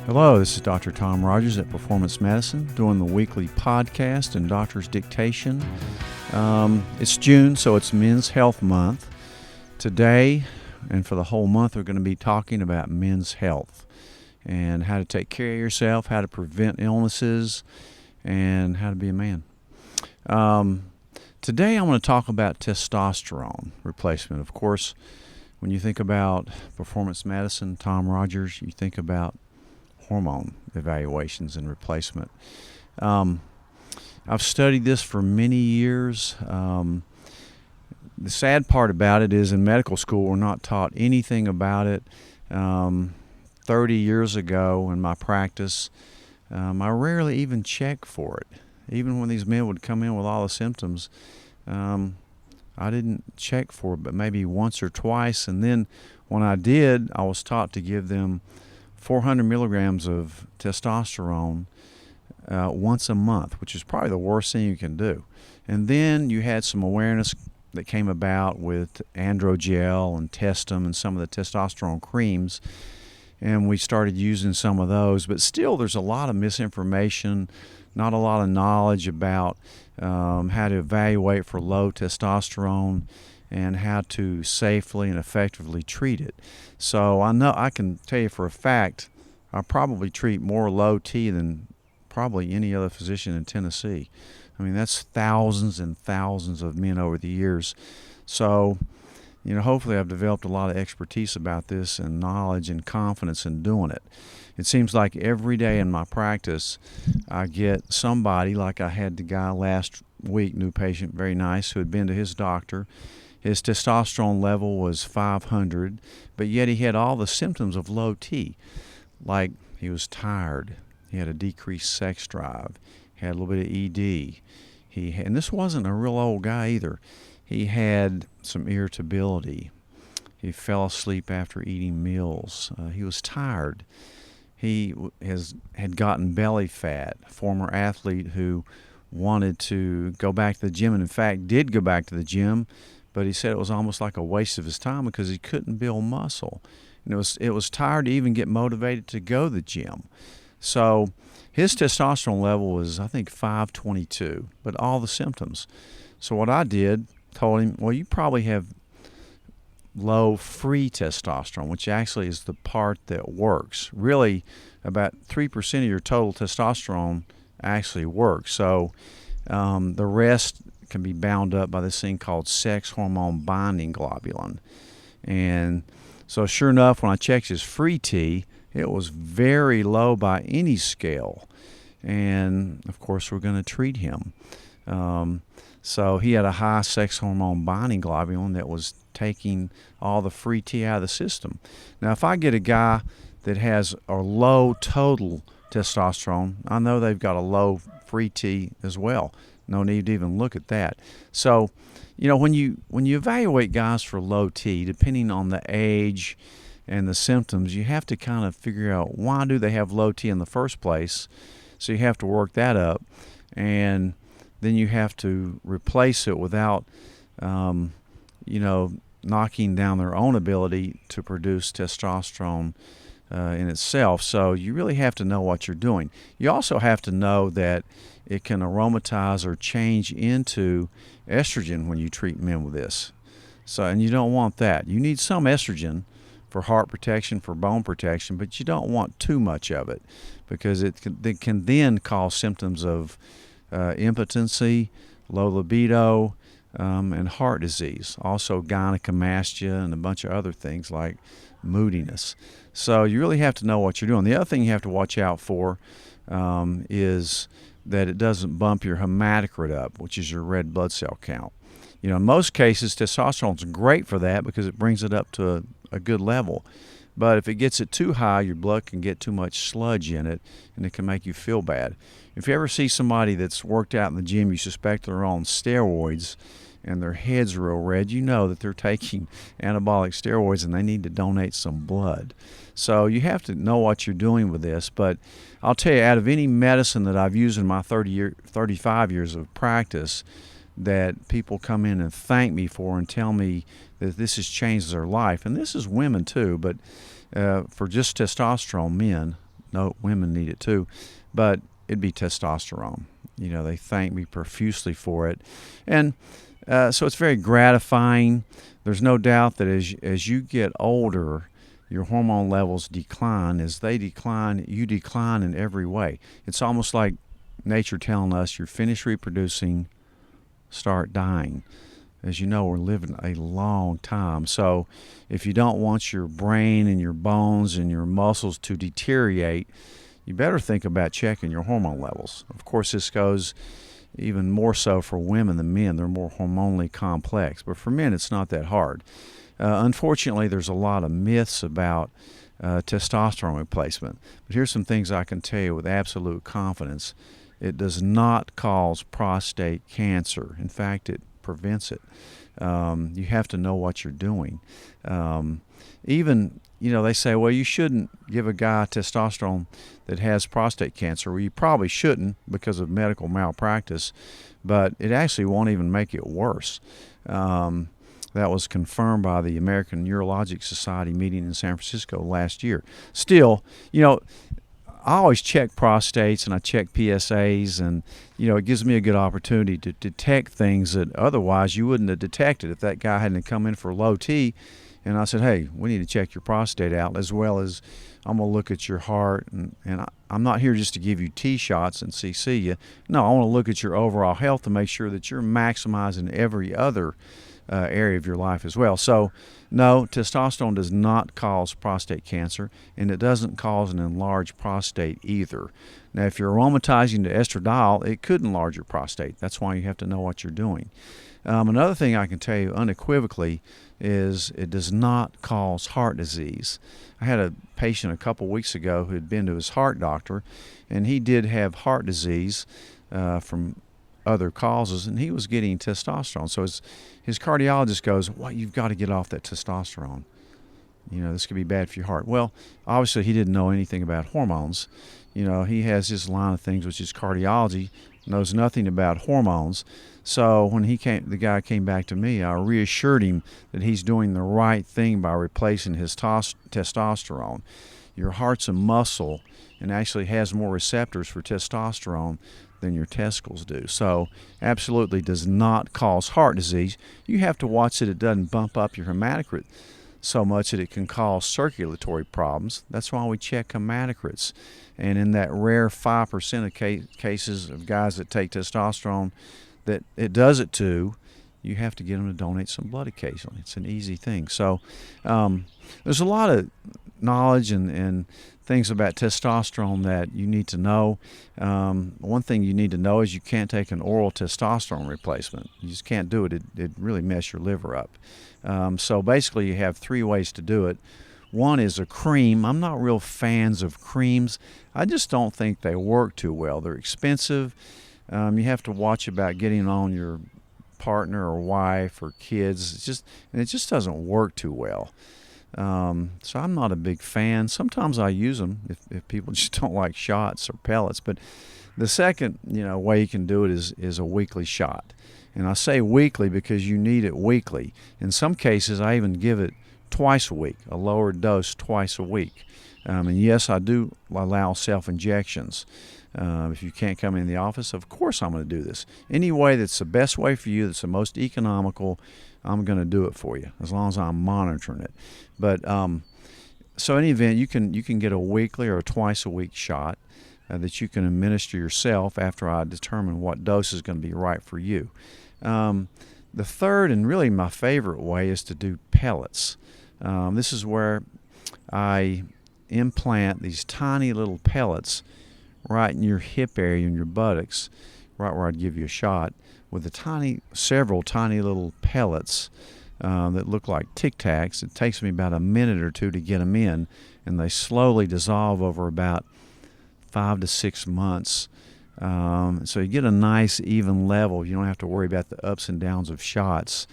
Hello, this is Dr. Tom Rogers at Performance Medicine doing the weekly podcast and doctor's dictation. It's June, so it's Men's Health Month. Today and for the whole month, we're going to be talking about men's health and how to take care of yourself, how to prevent illnesses, and how to be a man. Today, I want to talk about testosterone replacement. Of course, when you think about performance medicine, Tom Rogers, you think about hormone evaluations and replacement. I've studied this for many years. The sad part about it is in medical school we're not taught anything about it. 30 years ago in my practice, I rarely even checked for it. Even when these men would come in with all the symptoms, I didn't check for it but maybe once or twice, and then when I did, I was taught to give them 400 milligrams of testosterone once a month, which is probably the worst thing you can do. And then you had some awareness that came about with Androgel and Testum and some of the testosterone creams, and we started using some of those. But still, there's a lot of misinformation, not a lot of knowledge about how to evaluate for low testosterone and how to safely and effectively treat it. So I can tell you for a fact, I probably treat more low T than probably any other physician in Tennessee. I mean, that's thousands and thousands of men over the years. So, hopefully I've developed a lot of expertise about this and knowledge and confidence in doing it. It seems like every day in my practice, I get somebody, like I had the guy last week, new patient, very nice, who had been to his doctor. His testosterone level was 500, but yet he had all the symptoms of low T, like he was tired, he had a decreased sex drive, he had a little bit of ED, and this wasn't a real old guy either. He had some irritability, he fell asleep after eating meals, he was tired, he had gotten belly fat, former athlete who wanted to go back to the gym, and in fact did go back to the gym, but he said it was almost like a waste of his time because he couldn't build muscle. And it was tired to even get motivated to go to the gym. So his testosterone level was, I think, 522, but all the symptoms. So what I did, told him, well, you probably have low free testosterone, which actually is the part that works. Really, about 3% of your total testosterone actually works. So the rest can be bound up by this thing called sex hormone binding globulin. And so sure enough, when I checked his free T, it was very low by any scale. And of course, we're going to treat him. So he had a high sex hormone binding globulin that was taking all the free T out of the system. Now, if I get a guy that has a low total testosterone, I know they've got a low free T as well. No need to even look at that. So, when you evaluate guys for low T, depending on the age and the symptoms, you have to kind of figure out why do they have low T in the first place. So you have to work that up, and then you have to replace it without, knocking down their own ability to produce testosterone in itself. So you really have to know what you're doing. You also have to know that it can aromatize or change into estrogen when you treat men with this. So, and you don't want that. You need some estrogen for heart protection, for bone protection, but you don't want too much of it because it can then cause symptoms of impotency, low libido, and heart disease. Also gynecomastia and a bunch of other things like moodiness. So you really have to know what you're doing. The other thing you have to watch out for is that it doesn't bump your hematocrit up, which is your red blood cell count. In most cases, testosterone is great for that because it brings it up to a good level. But if it gets it too high, your blood can get too much sludge in it, and it can make you feel bad. If you ever see somebody that's worked out in the gym, you suspect they're on steroids, and their head's real red, you know that they're taking anabolic steroids and they need to donate some blood. So you have to know what you're doing with this. But I'll tell you, out of any medicine that I've used in my 35 years of practice, that people come in and thank me for and tell me that this has changed their life, and this is women too, but for just testosterone men, No, women need it too, but it'd be testosterone. They thank me profusely for it, and so it's very gratifying. There's no doubt that as you get older, your hormone levels decline. As they decline, you decline in every way. It's almost like nature telling us you're finished reproducing, start dying. As you know, we're living a long time. So if you don't want your brain and your bones and your muscles to deteriorate, you better think about checking your hormone levels. Of course, this goes even more so for women than men. They're more hormonally complex. But for men, it's not that hard. Unfortunately, there's a lot of myths about testosterone replacement. But here's some things I can tell you with absolute confidence. It does not cause prostate cancer. In fact, it prevents it. You have to know what you're doing. Even, they say, well, you shouldn't give a guy testosterone that has prostate cancer. Well, you probably shouldn't because of medical malpractice, but it actually won't even make it worse. That was confirmed by the American Urologic Society meeting in San Francisco last year. Still, I always check prostates and I check PSAs, and it gives me a good opportunity to detect things that otherwise you wouldn't have detected if that guy hadn't come in for low T. And I said, hey, we need to check your prostate out, as well as I'm going to look at your heart. And I'm not here just to give you T shots and CC you. No, I want to look at your overall health to make sure that you're maximizing every other area of your life as well. So, no, testosterone does not cause prostate cancer, and it doesn't cause an enlarged prostate either. Now, if you're aromatizing to estradiol, it could enlarge your prostate. That's why you have to know what you're doing. Another thing I can tell you unequivocally is it does not cause heart disease. I had a patient a couple weeks ago who had been to his heart doctor, and he did have heart disease from other causes, and he was getting testosterone. So his cardiologist goes, well, you've got to get off that testosterone. This could be bad for your heart. Well, obviously he didn't know anything about hormones. He has his line of things, which is cardiology, knows nothing about hormones. So when the guy came back to me, I reassured him that he's doing the right thing by replacing his testosterone. Your heart's a muscle and actually has more receptors for testosterone than your testicles do. So absolutely does not cause heart disease. You have to watch that it doesn't bump up your hematocrit so much that it can cause circulatory problems. That's why we check hematocrits. And in that rare 5% of cases of guys that take testosterone that it does it to, you have to get them to donate some blood occasionally. It's an easy thing. So there's a lot of knowledge and things about testosterone that you need to know. One thing you need to know is you can't take an oral testosterone replacement. You just can't do it. It really mess your liver up. So basically you have three ways to do it. One is a cream. I'm not real fans of creams. I just don't think they work too well. They're expensive. You have to watch about getting on your partner or wife or kids. It just doesn't work too well. So I'm not a big fan. Sometimes I use them if people just don't like shots or pellets. But the second way you can do it is a weekly shot. And I say weekly because you need it weekly. In some cases, I even give it twice a week, a lower dose twice a week. And yes, I do allow self-injections. If you can't come in the office, of course I'm going to do this. Any way that's the best way for you, that's the most economical, I'm going to do it for you, as long as I'm monitoring it. But so in any event, you can get a weekly or a twice a week shot that you can administer yourself after I determine what dose is going to be right for you. The third and really my favorite way is to do pellets. This is where I implant these tiny little pellets right in your hip area, in your buttocks, right where I'd give you a shot, with several tiny little pellets that look like Tic Tacs. It takes me about a minute or two to get them in, and they slowly dissolve over about 5 to 6 months. So you get a nice even level. You don't have to worry about the ups and downs of shots.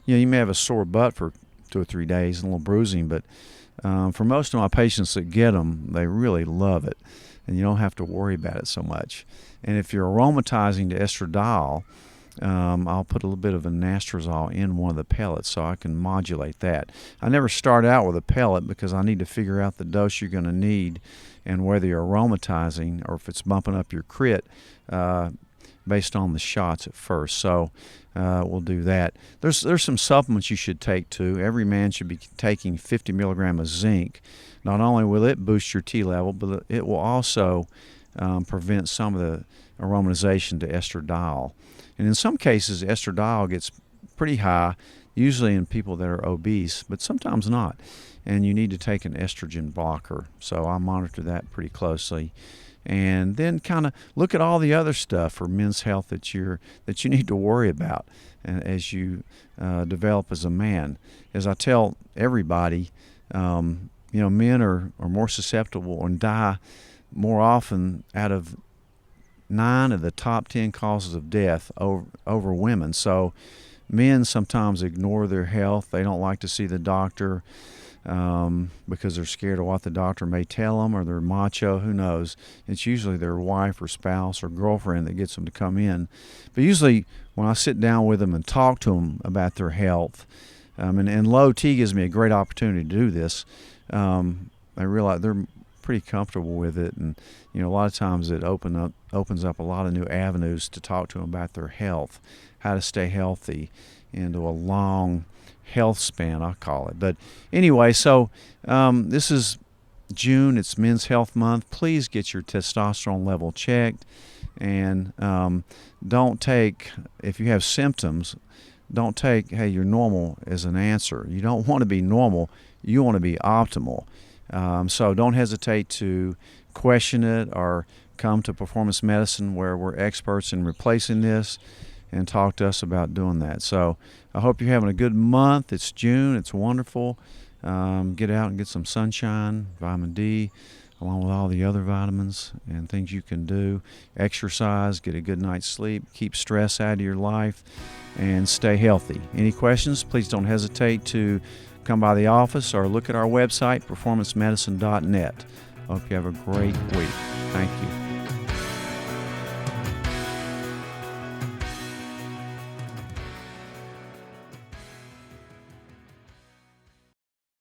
You may have a sore butt for 2 or 3 days, and a little bruising, but for most of my patients that get them, they really love it, and you don't have to worry about it so much. And if you're aromatizing to estradiol, I'll put a little bit of anastrozole in one of the pellets so I can modulate that. I never start out with a pellet because I need to figure out the dose you're going to need and whether you're aromatizing or if it's bumping up your crit based on the shots at first. So we'll do that. There's some supplements you should take too. Every man should be taking 50 milligrams of zinc. Not only will it boost your T level, but it will also prevent some of the aromatization to estradiol. And in some cases, estradiol gets pretty high, usually in people that are obese, but sometimes not. And you need to take an estrogen blocker. So I monitor that pretty closely. And then kind of look at all the other stuff for men's health that you need to worry about as you develop as a man. As I tell everybody, men are more susceptible and die more often out of 9 of the top 10 causes of death over women. So men sometimes ignore their health. They don't like to see the doctor because they're scared of what the doctor may tell them, or they're macho, who knows. It's usually their wife or spouse or girlfriend that gets them to come in. But usually when I sit down with them and talk to them about their health, and low T gives me a great opportunity to do this, I realize they're pretty comfortable with it, and a lot of times it opens up a lot of new avenues to talk to them about their health, how to stay healthy into a long health span, I call it. But anyway, so this is June. It's Men's Health Month. Please get your testosterone level checked, and don't take, if you have symptoms, don't take, hey, you're normal as an answer. You don't want to be normal. You want to be optimal. So don't hesitate to question it or come to Performance Medicine, where we're experts in replacing this, and talk to us about doing that. So I hope you're having a good month. It's June. It's wonderful. Get out and get some sunshine, vitamin D, along with all the other vitamins and things you can do. Exercise, get a good night's sleep, keep stress out of your life, and stay healthy. Any questions, please don't hesitate to come by the office or look at our website, performancemedicine.net. I hope you have a great week. Thank you.